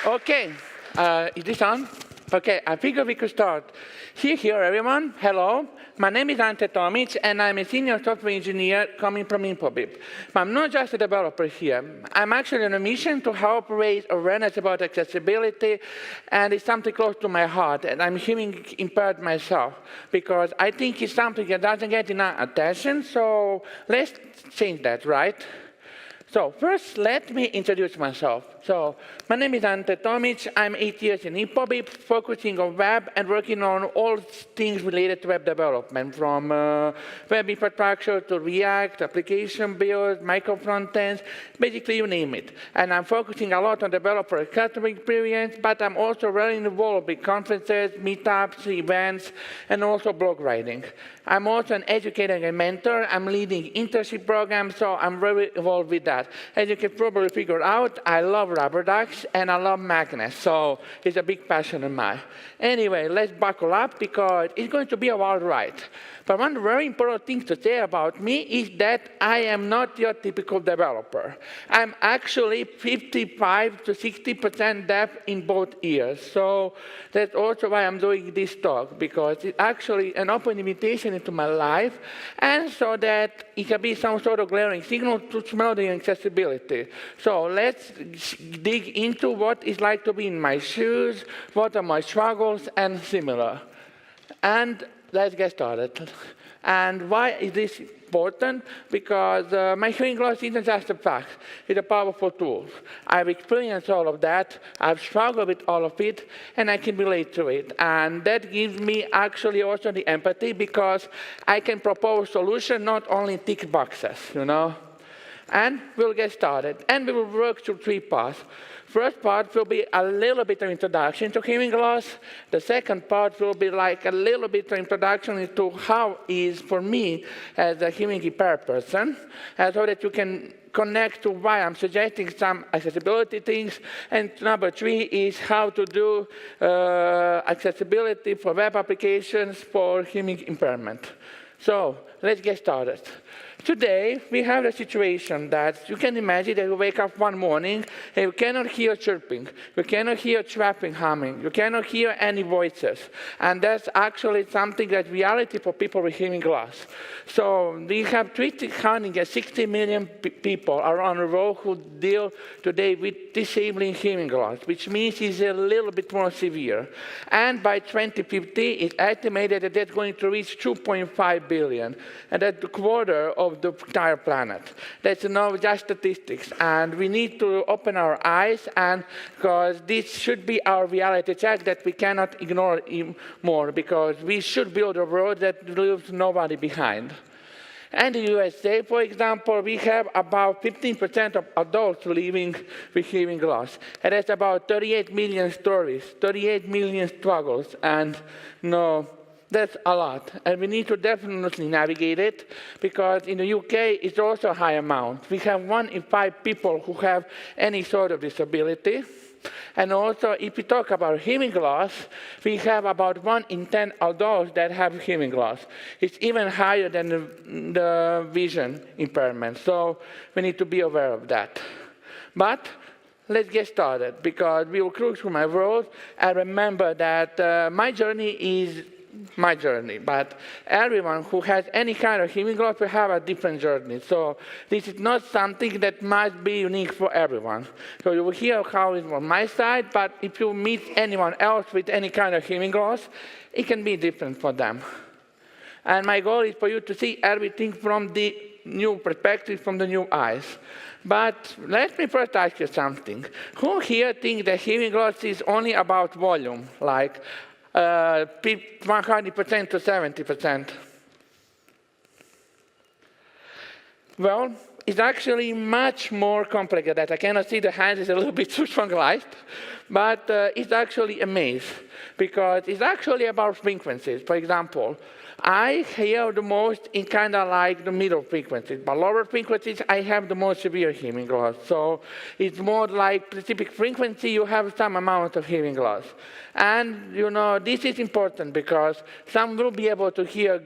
Okay, is this on? Okay, I figured we could start. Here, everyone. Hello. My name is Ante Tomić, and I'm a senior software engineer coming from Infobip. But I'm not just a developer here. I'm actually on a mission to help raise awareness about accessibility, and it's something close to my heart. And I'm hearing impaired myself, because I think it's something that doesn't get enough attention, so let's change that, right? So first, let me introduce myself. So my name is Ante Tomić. I'm 8 years in Infobip, focusing on web and working on all things related to web development, from web infrastructure to React, application build, micro frontends, basically you name it. And I'm focusing a lot on developer and customer experience, but I'm also very involved with conferences, meetups, events, and also blog writing. I'm also an educator and mentor. I'm leading internship programs, so I'm very involved with that. As you can probably figure out, I love rubber ducks and I love magnets, so it's a big passion of mine. Anyway, let's buckle up because it's going to be a wild ride. But one very important thing to say about me is that I am not your typical developer. I'm actually 55 to 60% deaf in both ears. So that's also why I'm doing this talk, because it's actually an open invitation into my life, and so that it can be some sort of glaring signal to smell the accessibility. So let's dig into what it's like to be in my shoes, what are my struggles, and similar. And let's get started. And why is this important? Because my hearing loss isn't just a fact. It's a powerful tool. I've experienced all of that. I've struggled with all of it, and I can relate to it. And that gives me actually also the empathy, because I can propose solutions, not only tick boxes, you know? And we'll get started. And we will work through 3 paths. First part will be a little bit of introduction to hearing loss. The second part will be like a little bit of introduction into how it is for me as a hearing impaired person, so that you can connect to why I'm suggesting some accessibility things. And number 3 is how to do accessibility for web applications for hearing impairment. So let's get started. Today, we have a situation that you can imagine that you wake up one morning and you cannot hear chirping, you cannot hear traffic humming, you cannot hear any voices. And that's actually something that's reality for people with hearing loss. So we have 360 million people around the world who deal today with disabling hearing loss, which means it's a little bit more severe. And by 2050, it's estimated that that's going to reach 2.5 billion. And that's a quarter of the entire planet. That's just statistics. And we need to open our eyes, and because this should be our reality check that we cannot ignore more, because we should build a world that leaves nobody behind. And in the USA, for example, we have about 15% of adults living with hearing loss. And that's about 38 million stories, 38 million struggles. And no, that's a lot, and we need to definitely navigate it, because in the UK, it's also a high amount. We have 1 in 5 people who have any sort of disability. And also, if we talk about hearing loss, we have about 1 in 10 adults that have hearing loss. It's even higher than the vision impairment, so we need to be aware of that. But let's get started, because we will cruise through my world. And remember that my journey is my journey, but everyone who has any kind of hearing loss will have a different journey. So this is not something that must be unique for everyone. So you will hear how it's on my side, but if you meet anyone else with any kind of hearing loss, it can be different for them. And my goal is for you to see everything from the new perspective, from the new eyes. But let me first ask you something. Who here thinks that hearing loss is only about volume, like 100% to 70%? Well, it's actually much more complex than that. I cannot see the hands, it's a little bit too strong light, but it's actually a maze, because it's actually about frequencies. For example, I hear the most in kind of like the middle frequencies, but lower frequencies, I have the most severe hearing loss. So it's more like specific frequency, you have some amount of hearing loss. And, you know, this is important because some will be able to hear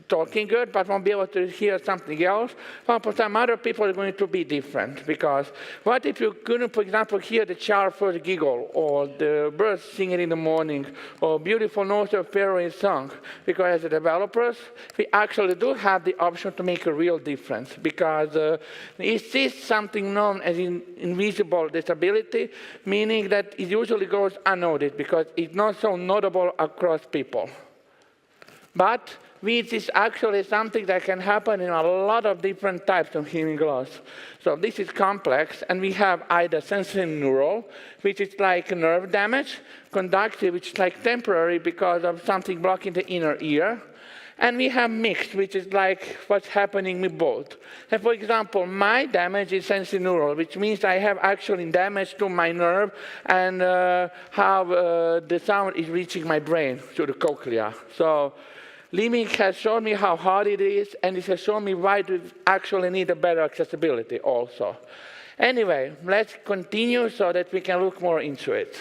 talking good, but won't be able to hear something else. Well, for some other people, it's going to be different. Because what if you couldn't, for example, hear the child first giggle, or the birds singing in the morning, or beautiful notes of fairy song? Because as developers, we actually do have the option to make a real difference. Because it is something known as invisible disability, meaning that it usually goes unnoticed, because it's not so notable across people. But which is actually something that can happen in a lot of different types of hearing loss. So this is complex, and we have either sensory neural, which is like nerve damage, conductive, which is like temporary because of something blocking the inner ear, and we have mixed, which is like what's happening with both. And for example, my damage is sensory neural, which means I have actually damage to my nerve and how the sound is reaching my brain through the cochlea. So Liming has shown me how hard it is, and it has shown me why we actually need a better accessibility also. Anyway, let's continue so that we can look more into it.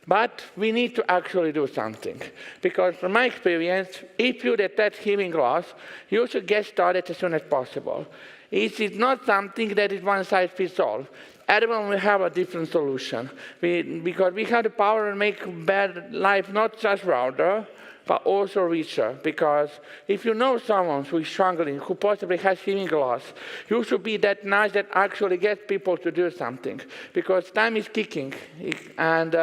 But we need to actually do something. Because from my experience, if you detect hearing loss, you should get started as soon as possible. It is not something that is one size fits all. Everyone will have a different solution. Because we have the power to make bad life not just rounder, but also richer. Because if you know someone who is struggling, who possibly has hearing loss, you should be that nice that actually gets people to do something. Because time is ticking, and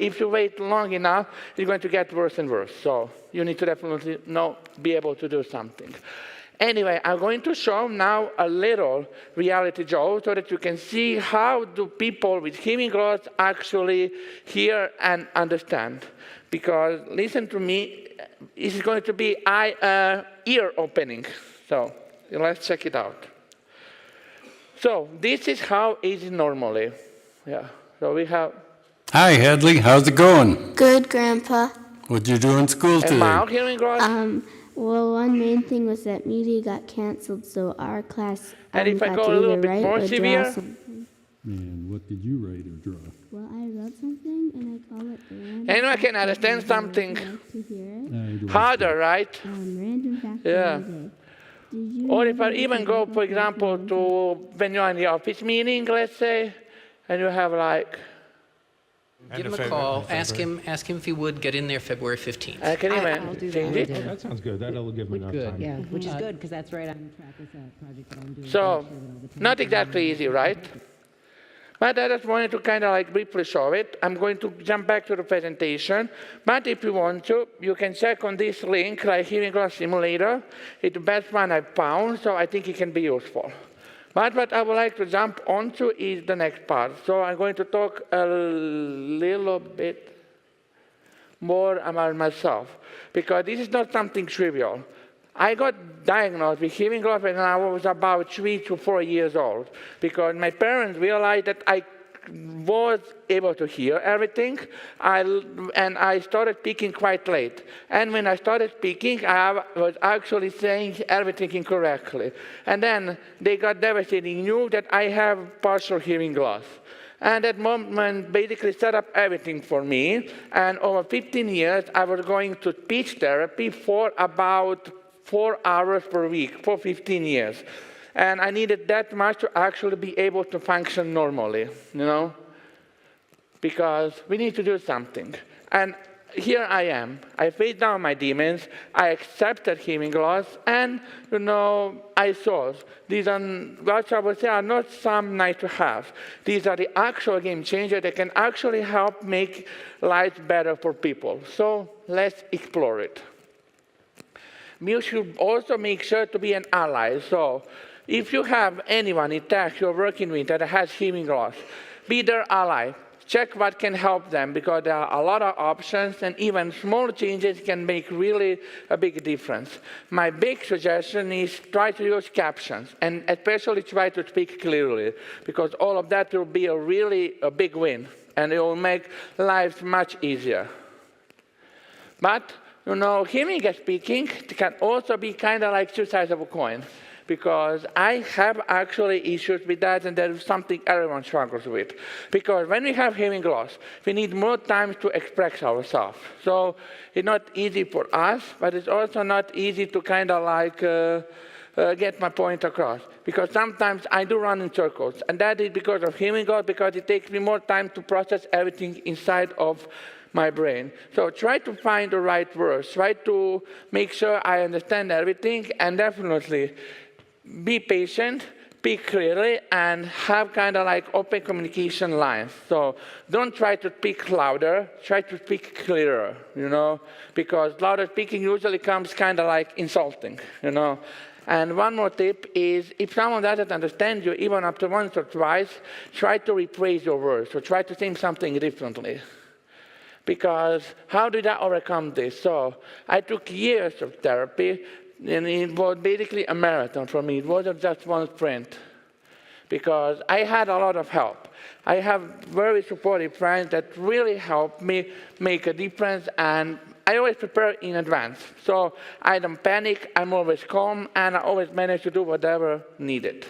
if you wait long enough, it's going to get worse and worse. So you need to definitely be able to do something. Anyway, I'm going to show now a little reality joke so that you can see how do people with hearing loss actually hear and understand. Because, listen to me, it's going to be ear-opening. So let's check it out. So this is how it is normally. Yeah. So we have... Hi, Hadley. How's it going? Good, Grandpa. What'd you do in school today? Mild hearing loss? Well, one main thing was that media got canceled, so our class And if I got go to a little either bit write more or severe? draw something. And what did you write or draw? Well, I wrote something, and I call it random. Anyone can understand something To hear it. harder, right? Random fact Yeah. of the day. Did you Or know if I that even the go, local for example, president- to when you're in the office meeting, let's say, and you have like, Give him a call, ask him if he would get in there February 15th. can I'll even do change that. it. That sounds good. That'll give me enough time. Yeah, which is good, because that's right on track with that project that I'm doing. So, not exactly easy, right? But I just wanted to kind of like briefly show it. I'm going to jump back to the presentation. But if you want to, you can check on this link, like Hearing Loss Simulator. It's the best one I've found, so I think it can be useful. But what I would like to jump onto is the next part. So I'm going to talk a little bit more about myself, because this is not something trivial. I got diagnosed with hearing loss when I was about 3 to 4 years old, because my parents realized that I was able to hear everything, and I started speaking quite late. And when I started speaking, I was actually saying everything incorrectly. And then they got devastated, knew that I have partial hearing loss. And that moment basically set up everything for me. And over 15 years, I was going to speech therapy for about 4 hours per week for 15 years. And I needed that much to actually be able to function normally, because we need to do something. And here I am. I faced down my demons. I accepted hearing loss, and I saw these are what I would say are not some nice to have. These are the actual game changers that can actually help make life better for people. So let's explore it. You should also make sure to be an ally. So if you have anyone in tech you're working with that has hearing loss, be their ally. Check what can help them, because there are a lot of options, and even small changes can make really a big difference. My big suggestion is try to use captions, and especially try to speak clearly, because all of that will be a big win, and it will make life much easier. But hearing and speaking can also be kind of like two sides of a coin. because I have actually issues with that, and that is something everyone struggles with. Because when we have hearing loss, we need more time to express ourselves. So it's not easy for us, but it's also not easy to kind of like get my point across. Because sometimes I do run in circles, and that is because of hearing loss, because it takes me more time to process everything inside of my brain. So try to find the right words. Try to make sure I understand everything, and definitely be patient, speak clearly, and have kind of like open communication lines. So don't try to speak louder, try to speak clearer, because louder speaking usually comes kind of like insulting, And one more tip is, if someone doesn't understand you, even after once or twice, try to rephrase your words, or try to think something differently. Because how did I overcome this? So I took years of therapy, and it was basically a marathon for me. It wasn't just one sprint, because I had a lot of help. I have very supportive friends that really helped me make a difference, and I always prepare in advance. So I don't panic, I'm always calm, and I always manage to do whatever needed.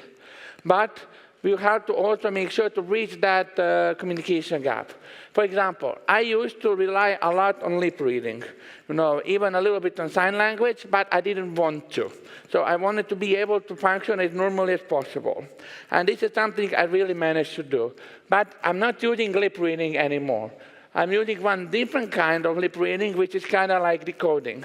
But we have to also make sure to reach that communication gap. For example, I used to rely a lot on lip reading, even a little bit on sign language, but I didn't want to. So I wanted to be able to function as normally as possible. And this is something I really managed to do. But I'm not using lip reading anymore. I'm using one different kind of lip reading, which is kind of like decoding.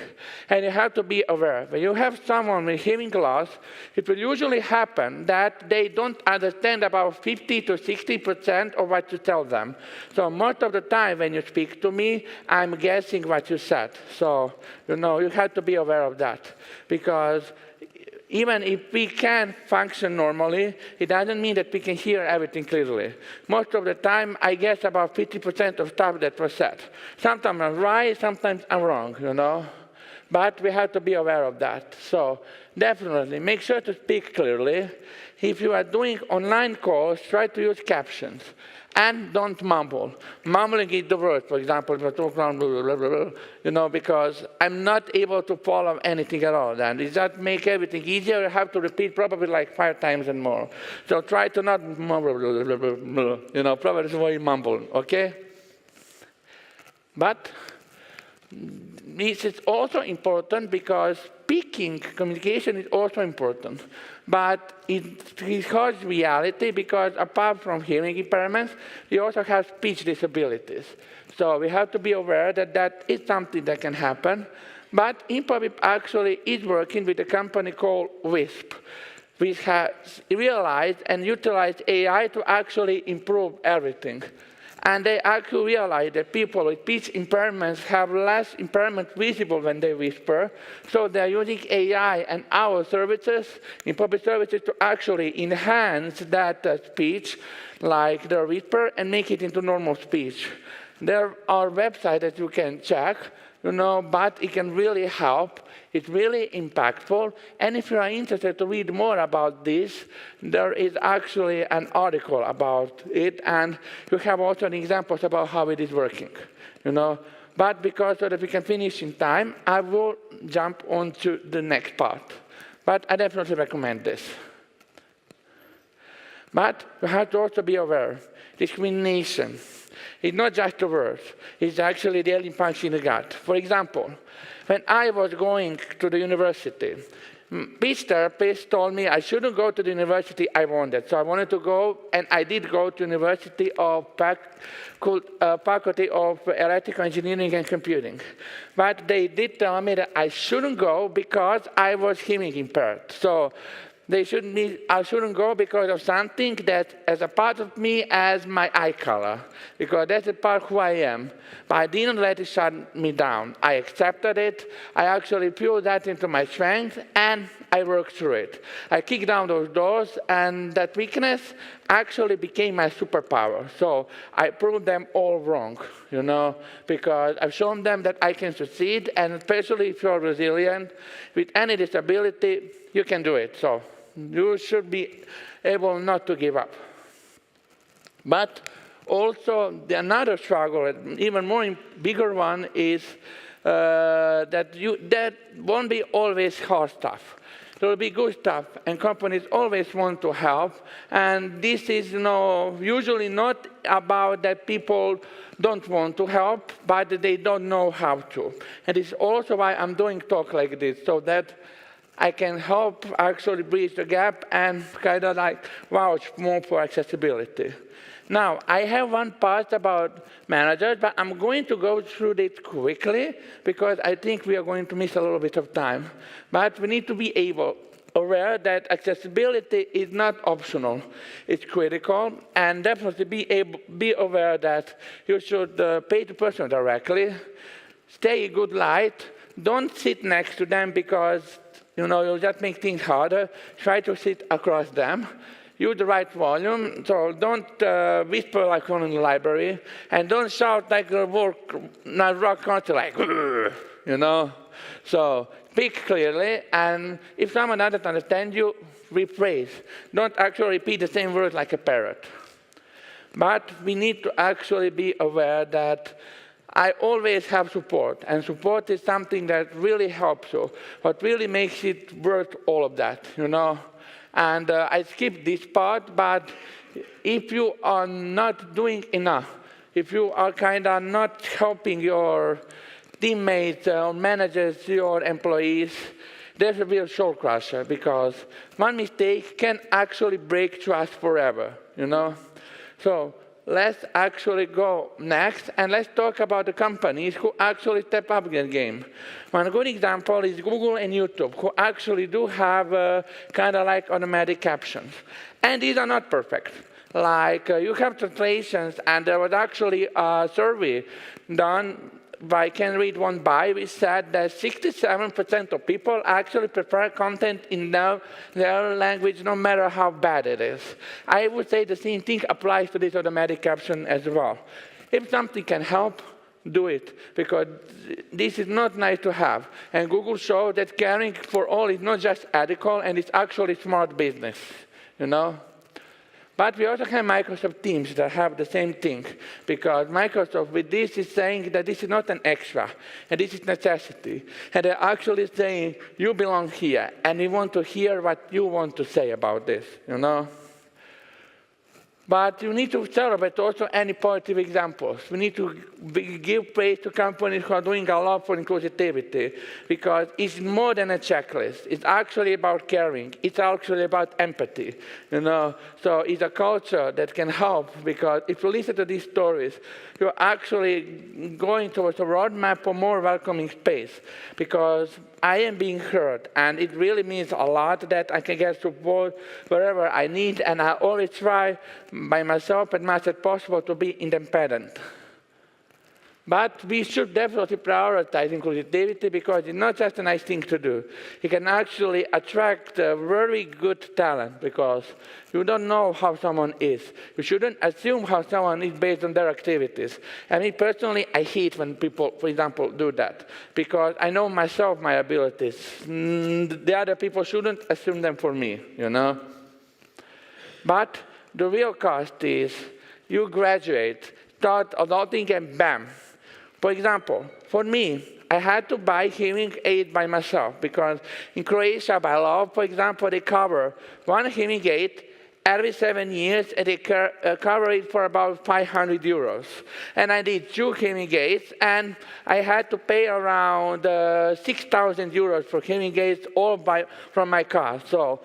And you have to be aware. When you have someone with hearing loss, it will usually happen that they don't understand about 50 to 60% of what you tell them. So most of the time when you speak to me, I'm guessing what you said. So, you have to be aware of that. Because even if we can function normally, it doesn't mean that we can hear everything clearly. Most of the time, I guess about 50% of stuff that was said. Sometimes I'm right, sometimes I'm wrong, But we have to be aware of that. So definitely, make sure to speak clearly. If you are doing online calls, try to use captions. And don't mumble. Mumbling is the worst, for example, if I talk around, because I'm not able to follow anything at all. And does that make everything easier? You have to repeat probably like 5 times and more. So try to not mumble, probably is why you mumble, okay? But this is also important because speaking communication is also important. But it has reality because apart from hearing impairments, we also have speech disabilities. So we have to be aware that that is something that can happen. But Infobip actually is working with a company called WISP, which has realized and utilized AI to actually improve everything. And they actually realize that people with speech impairments have less impairment visible when they whisper. So they're using AI and our services, Infobip services, to actually enhance that speech, like the whisper, and make it into normal speech. There are websites that you can check, but it can really help. It's really impactful. And if you are interested to read more about this, there is actually an article about it. And you have also examples about how it is working. But because so that we can finish in time, I will jump on to the next part. But I definitely recommend this. But we have to also be aware. Discrimination. It's not just the words. It's actually the daily function in the gut. For example, when I was going to the university, speech therapist told me I shouldn't go to the university I wanted. So I wanted to go, and I did go to University of Faculty of Electrical Engineering and Computing. But they did tell me that I shouldn't go because I was hearing impaired. So I shouldn't go because of something that as a part of me as my eye color, because that's a part of who I am. But I didn't let it shut me down. I accepted it. I actually put that into my strength, and I worked through it. I kicked down those doors, and that weakness actually became my superpower. So I proved them all wrong, because I've shown them that I can succeed, and especially if you're resilient, with any disability, you can do it. So you should be able not to give up. But also, another struggle, even more bigger one, is that won't be always hard stuff. There will be good stuff, and companies always want to help. And this is usually not about that people don't want to help, but they don't know how to. And it's also why I'm doing talk like this, so that I can help actually bridge the gap and kind of like vouch more for accessibility. Now, I have one part about managers, but I'm going to go through it quickly because I think we are going to miss a little bit of time. But we need to be aware that accessibility is not optional. It's critical, and definitely be aware that you should pay the person directly, stay in good light, don't sit next to them because you'll just make things harder. Try to sit across them. Use the right volume, so don't whisper like one in the library, and don't shout like a rock concert, like, So speak clearly, and if someone doesn't understand you, rephrase. Don't actually repeat the same words like a parrot. But we need to actually be aware that I always have support, and support is something that really helps you, what really makes it worth all of that, And I skipped this part, but if you are not doing enough, if you are kind of not helping your teammates or managers, your employees, there's a real soul crusher, because one mistake can actually break trust forever, So let's actually go next, and let's talk about the companies who actually step up their game. One good example is Google and YouTube, who actually do have kind of like automatic captions. And these are not perfect. Like, you have translations, and there was actually a survey done by Can Read Won't Buy, which said that 67% of people actually prefer content in their language, no matter how bad it is. I would say the same thing applies to this automatic caption as well. If something can help, do it, because this is not nice to have. And Google showed that caring for all is not just ethical, and it's actually smart business, But we also have Microsoft Teams that have the same thing, because Microsoft with this is saying that this is not an extra, and this is necessity. And they're actually saying, you belong here, and we want to hear what you want to say about this, But you need to celebrate also any positive examples. We need to give praise to companies who are doing a lot for inclusivity, because it's more than a checklist. It's actually about caring. It's actually about empathy. So it's a culture that can help, because if you listen to these stories, you're actually going towards a roadmap for more welcoming space, because I am being heard, and it really means a lot that I can get support wherever I need, and I always try by myself as much as possible to be independent. But we should definitely prioritize inclusivity, because it's not just a nice thing to do. It can actually attract very good talent, because you don't know how someone is. You shouldn't assume how someone is based on their activities. And me personally, I hate when people, for example, do that, because I know myself my abilities. The other people shouldn't assume them for me, But the real cost is you graduate, start adulting, and bam. For example, for me, I had to buy hearing aid by myself, because in Croatia, by law, for example, they cover one hearing aid every 7 years, and they cover it for about 500 euros. And I did 2 hearing aids, and I had to pay around 6,000 euros for hearing aids all from my car. So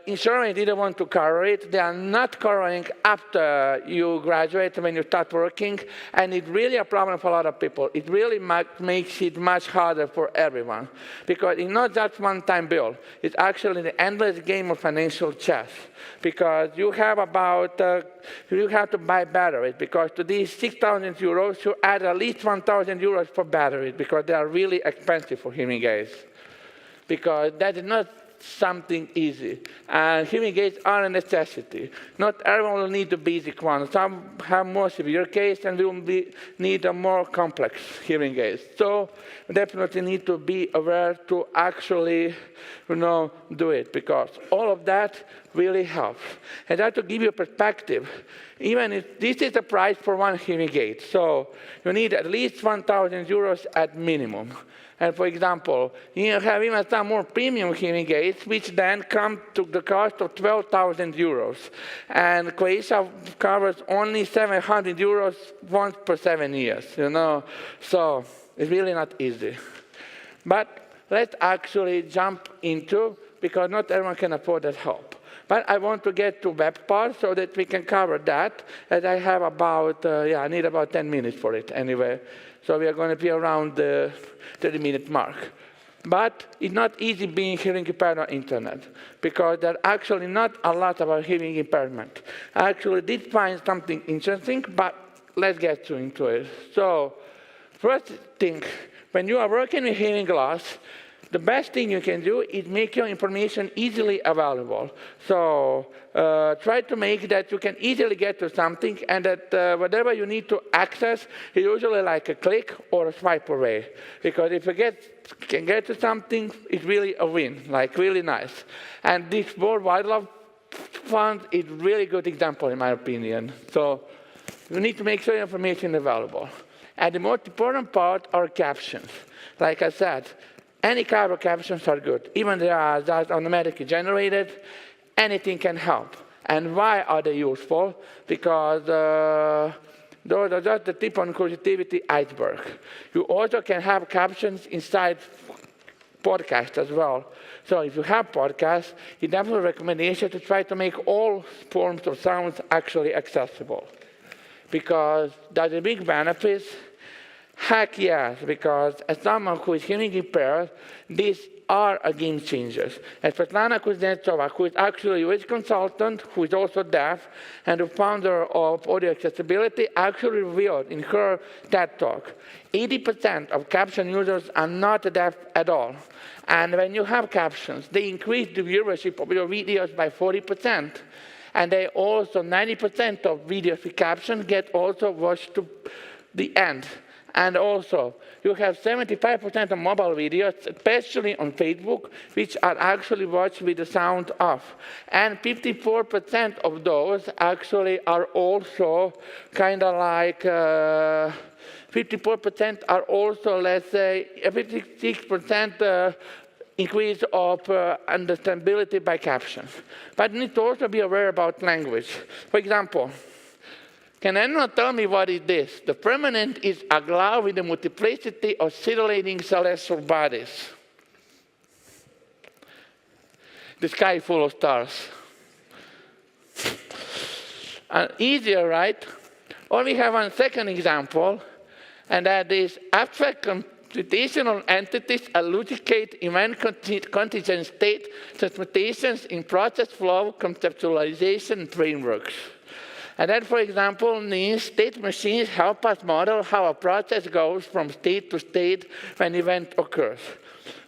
insurance didn't want to cover it. They are not covering after you graduate, when you start working, and it's really a problem for a lot of people. It really makes it much harder for everyone, because it's not just one-time bill. It's actually the endless game of financial chess, because you have to buy batteries, because to these 6,000 euros, you add at least 1,000 euros for batteries, because they are really expensive for hearing aids, because that is not something easy. And hearing aids are a necessity. Not everyone will need the basic one. Some have more severe case and will need a more complex hearing aids. So definitely need to be aware to actually do it, because all of that really helps. And that to give you a perspective, even if this is the price for one hearing aid, so you need at least 1,000 euros at minimum. And for example, you have even some more premium hearing aids, which then come to the cost of 12,000 euros. And Croatia covers only 700 euros once per 7 years, So it's really not easy. But let's actually jump into, because not everyone can afford that help. But I want to get to web part so that we can cover that, as I have about, I need about 10 minutes for it anyway. So we are going to be around the 30-minute mark. But it's not easy being hearing impaired on internet, because there are actually not a lot about hearing impairment. I actually did find something interesting, but let's get into it. So first thing, when you are working with hearing loss, the best thing you can do is make your information easily available. So try to make that you can easily get to something, and that whatever you need to access is usually like a click or a swipe away. Because if you can get to something, it's really a win, like really nice. And this World Wildlife Fund is a really good example, in my opinion. So you need to make sure your information is available. And the most important part are captions. Like I said, any kind of captions are good. Even they are just automatically generated, anything can help. And why are they useful? Because those are just the tip on inclusivity iceberg. You also can have captions inside podcasts as well. So if you have podcasts, it's definitely a recommendation to try to make all forms of sounds actually accessible. Because there's a big benefit. Heck yes, because as someone who is hearing impaired, these are a game changers. And Svetlana Kuznetsova, who is actually a UX consultant, who is also deaf, and the founder of Audio Accessibility, actually revealed in her TED Talk, 80% of caption users are not deaf at all. And when you have captions, they increase the viewership of your videos by 40%. And they also, 90% of videos with captions get also watched to the end. And also, you have 75% of mobile videos, especially on Facebook, which are actually watched with the sound off. And 54% of those actually are also kind of like, 54% are also, let's say, 56% increase of understandability by captions. But you need to also be aware about language. For example, can anyone tell me what is this? The firmament is aglow with a multiplicity of scintillating celestial bodies. The sky full of stars. Easier, right? Or we have one second example, and that is abstract computational entities elucidate event contingent state transmutations in process flow conceptualization frameworks. And that, for example, means state machines help us model how a process goes from state to state when an event occurs.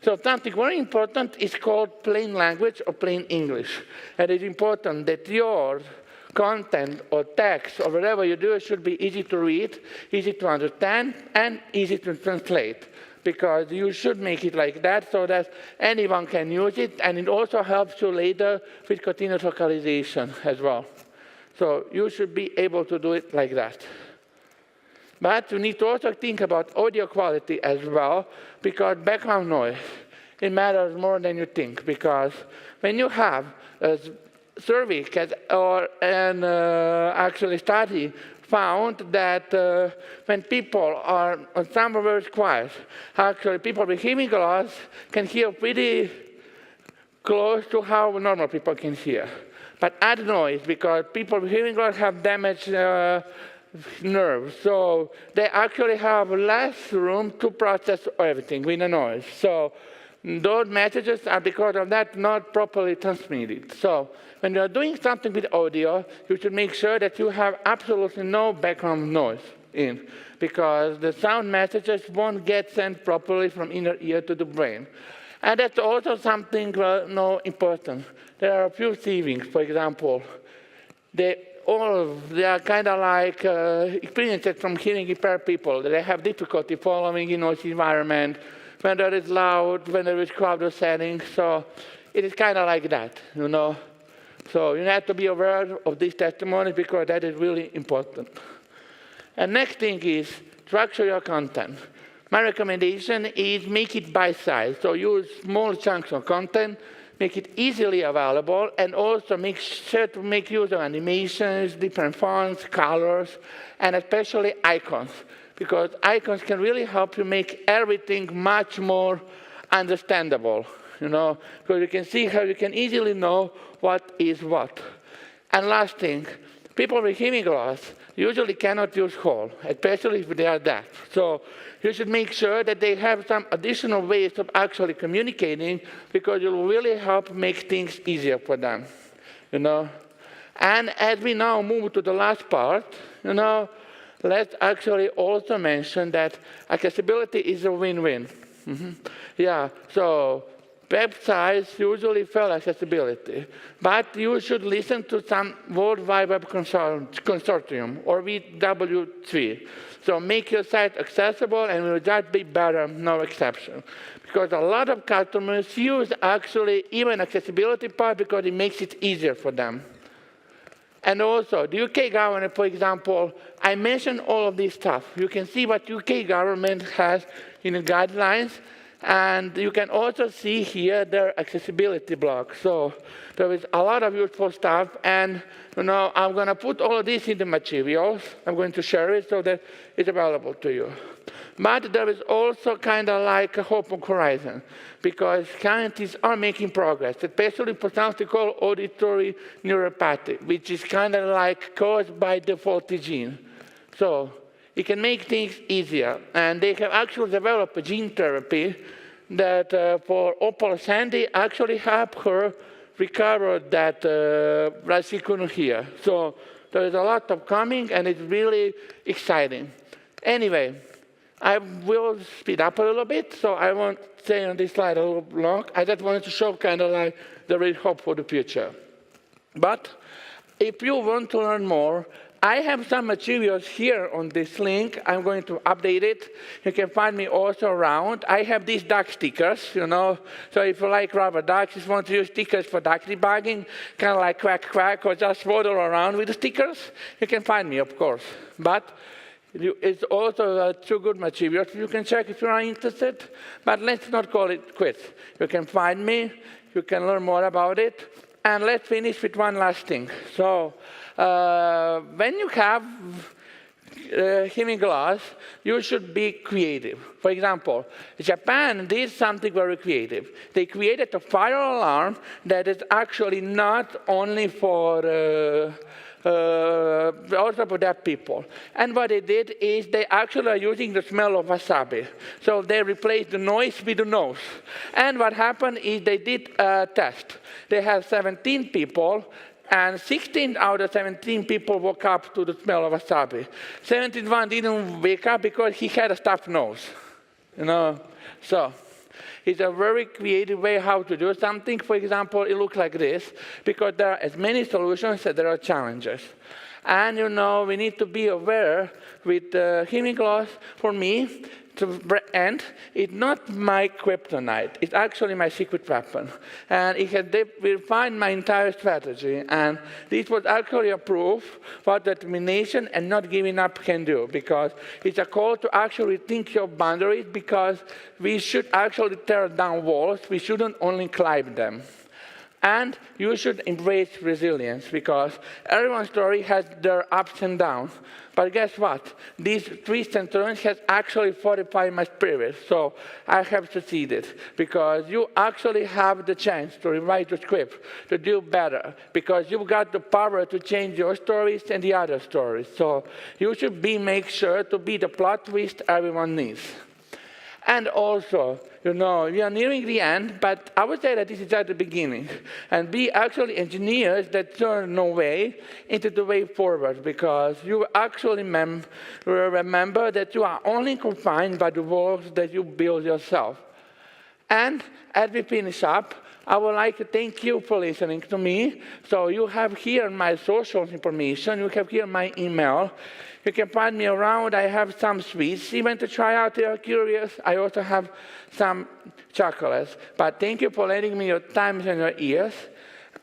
So something very important is called plain language or plain English. And it's important that your content or text or whatever you do should be easy to read, easy to understand, and easy to translate. Because you should make it like that so that anyone can use it, and it also helps you later with continuous localization as well. So you should be able to do it like that. But you need to also think about audio quality as well, because background noise, it matters more than you think. Because when you have a survey or an actually study found that when people are on some words quiet, actually people with hearing loss can hear pretty close to how normal people can hear. But add noise, because people with hearing loss have damaged nerves. So they actually have less room to process everything with the noise. So those messages are, because of that, not properly transmitted. So when you are doing something with audio, you should make sure that you have absolutely no background noise in, because the sound messages won't get sent properly from inner ear to the brain. And that's also something important. There are a few savings, for example. They are kind of like experiences from hearing impaired people. They have difficulty following in noisy environment, when there is loud, when there is crowded settings. So it is kind of like that, So you have to be aware of these testimonies, because that is really important. And next thing is structure your content. My recommendation is make it bite-sized. So use small chunks of content, make it easily available, and also make sure to make use of animations, different fonts, colors, and especially icons, because icons can really help you make everything much more understandable, because you can see how you can easily know what is what. And last thing, people with hearing loss usually cannot use whole, especially if they are deaf. So you should make sure that they have some additional ways of actually communicating, because it will really help make things easier for them. And as we now move to the last part, let's actually also mention that accessibility is a win-win. Yeah, so websites usually fail accessibility, but you should listen to some World Wide Web Consortium, or W3. So make your site accessible, and it will just be better, no exception. Because a lot of customers use actually even accessibility part because it makes it easier for them. And also, the UK government, for example, I mentioned all of this stuff. You can see what UK government has in the guidelines, and you can also see here their accessibility block. So there is a lot of useful stuff, and I'm going to put all of this in the materials. I'm going to share it so that it's available to you. But there is also kind of like a hope on horizon, because scientists are making progress, especially for something called auditory neuropathy, which is kind of like caused by the faulty gene. So it can make things easier. And they have actually developed a gene therapy that for Opal Sandy actually helped her recover that she couldn't hear. So there is a lot of coming, and it's really exciting. Anyway, I will speed up a little bit, so I won't stay on this slide a little long. I just wanted to show kind of like the real hope for the future. But if you want to learn more, I have some materials here on this link. I'm going to update it. You can find me also around. I have these duck stickers, So if you like rubber ducks, if you want to use stickers for duck debugging, kind of like quack, quack, or just waddle around with the stickers, you can find me, of course. But it's also two good materials. You can check if you are interested. But let's not call it quits. You can find me. You can learn more about it. And let's finish with one last thing. So when you have hearing loss, you should be creative. For example, Japan did something very creative. They created a fire alarm that is actually not only for also for deaf people. And what they did is they actually are using the smell of wasabi. So they replaced the noise with the nose. And what happened is they did a test. They had 17 people, and 16 out of 17 people woke up to the smell of wasabi. 71 didn't wake up because he had a stuffed nose. So it's a very creative way how to do something. For example, it looks like this, because there are as many solutions as there are challenges. And we need to be aware with hearing loss, for me, to end, it's not my kryptonite. It's actually my secret weapon. And it has refined my entire strategy. And this was actually a proof what determination and not giving up can do, because it's a call to actually think your boundaries, because we should actually tear down walls. We shouldn't only climb them. And you should embrace resilience, because everyone's story has their ups and downs. But guess what? These twists and turns has actually fortified my spirit. So I have succeeded, because you actually have the chance to rewrite the script, to do better, because you've got the power to change your stories and the other stories. So you should make sure to be the plot twist everyone needs. And also, we are nearing the end, but I would say that this is at the beginning. And be actually engineers that turn no way into the way forward, because you actually remember that you are only confined by the walls that you build yourself. And as we finish up, I would like to thank you for listening to me. So you have here my social information. You have here my email. You can find me around. I have some sweets even to try out if you're curious. I also have some chocolates. But thank you for lending me your time and your ears.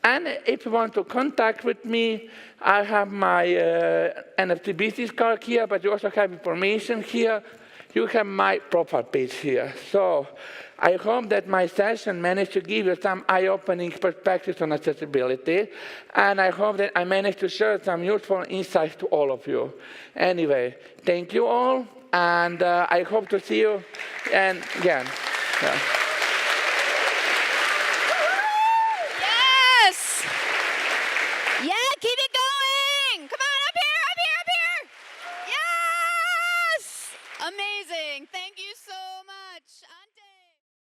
And if you want to contact with me, I have my NFT business card here, but you also have information here. you have my profile page here. So I hope that my session managed to give you some eye-opening perspectives on accessibility, and I hope that I managed to share some useful insights to all of you. Anyway, thank you all, and I hope to see you and again. Yeah. Yes! Yeah, keep it going! Come on, up here, up here, up here! Yes! Amazing. Thank you so much. Ante.